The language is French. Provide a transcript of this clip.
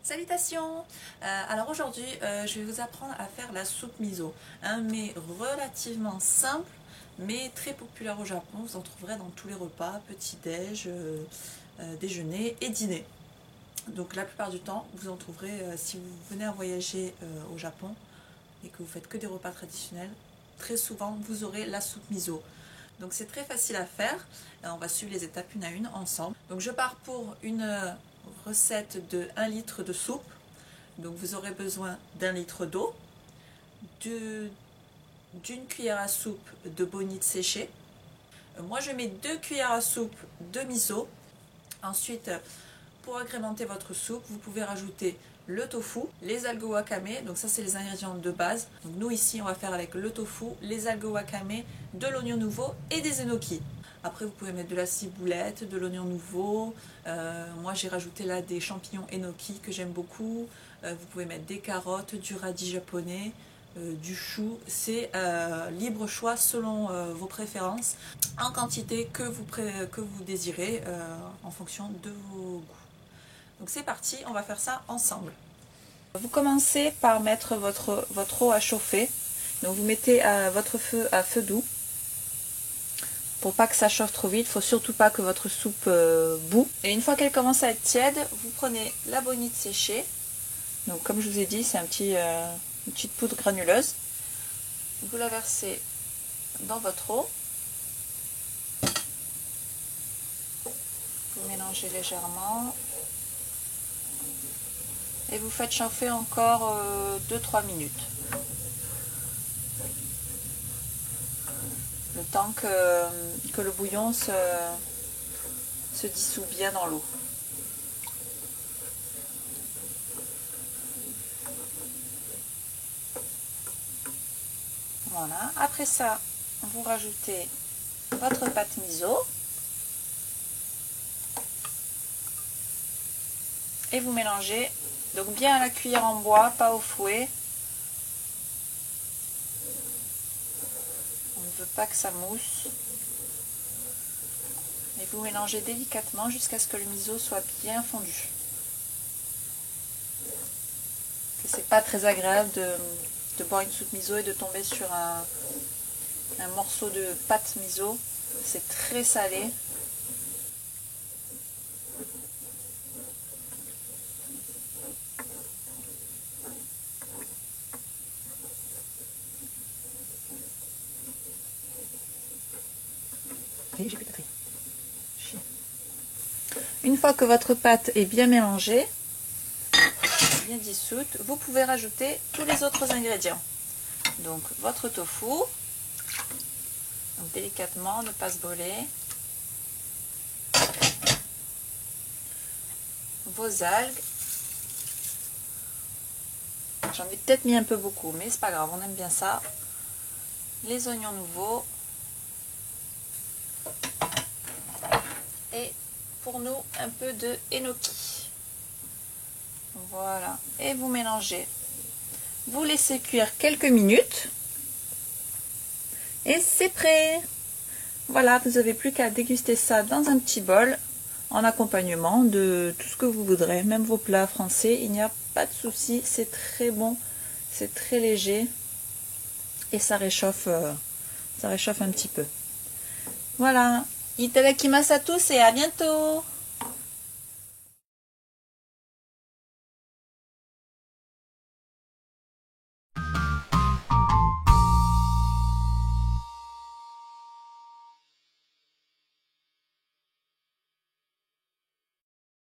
Salutations! Alors aujourd'hui, je vais vous apprendre à faire la soupe miso. Un mets relativement simple, mais très populaire au Japon. Vous en trouverez dans tous les repas, petit-déj, déjeuner et dîner. Donc la plupart du temps, vous en trouverez si vous venez à voyager au Japon et que vous faites que des repas traditionnels. Très souvent, vous aurez la soupe miso. Donc c'est très facile à faire. On va suivre les étapes une à une ensemble. Donc je pars pour une recette de 1 litre de soupe. Donc vous aurez besoin d'1 litre d'eau, d'une cuillère à soupe de bonite séchée. Moi je mets 2 cuillères à soupe de miso. Ensuite, pour agrémenter votre soupe, vous pouvez rajouter le tofu, les algues wakame, donc ça c'est les ingrédients de base. Donc nous ici on va faire avec le tofu, les algues wakame, de l'oignon nouveau et des enoki. Après vous pouvez mettre de la ciboulette, de l'oignon nouveau, moi j'ai rajouté là des champignons enoki que j'aime beaucoup, vous pouvez mettre des carottes, du radis japonais, du chou, c'est libre choix selon vos préférences, en quantité que vous désirez, en fonction de vos goûts. Donc c'est parti, on va faire ça ensemble. Vous commencez par mettre votre eau à chauffer. Donc vous mettez votre feu à feu doux. Pour pas que ça chauffe trop vite, il ne faut surtout pas que votre soupe bout. Et une fois qu'elle commence à être tiède, vous prenez la bonite séchée. Donc comme je vous ai dit, c'est une petite poudre granuleuse. Vous la versez dans votre eau. Vous mélangez légèrement. Et vous faites chauffer encore 2-3 minutes. Le temps que le bouillon se dissout bien dans l'eau. Voilà. Après ça, vous rajoutez votre pâte miso. Et vous mélangez. Donc bien à la cuillère en bois, pas au fouet. On ne veut pas que ça mousse. Et vous mélangez délicatement jusqu'à ce que le miso soit bien fondu. C'est pas très agréable de boire une soupe miso et de tomber sur un morceau de pâte miso. C'est très salé. Une fois que votre pâte est bien mélangée, bien dissoute, vous pouvez rajouter tous les autres ingrédients. Donc votre tofu, donc délicatement, ne pas se brûler, vos algues, j'en ai peut-être mis un peu beaucoup, mais c'est pas grave, on aime bien ça, les oignons nouveaux, et pour nous un peu de enoki. Voilà, et vous mélangez. Vous laissez cuire quelques minutes. Et c'est prêt. Voilà, vous n'avez plus qu'à déguster ça dans un petit bol, en accompagnement de tout ce que vous voudrez. Même vos plats français, il n'y a pas de souci. C'est très bon, c'est très léger. Et ça réchauffe un petit peu. Voilà. Itadakimasu à tous et à bientôt.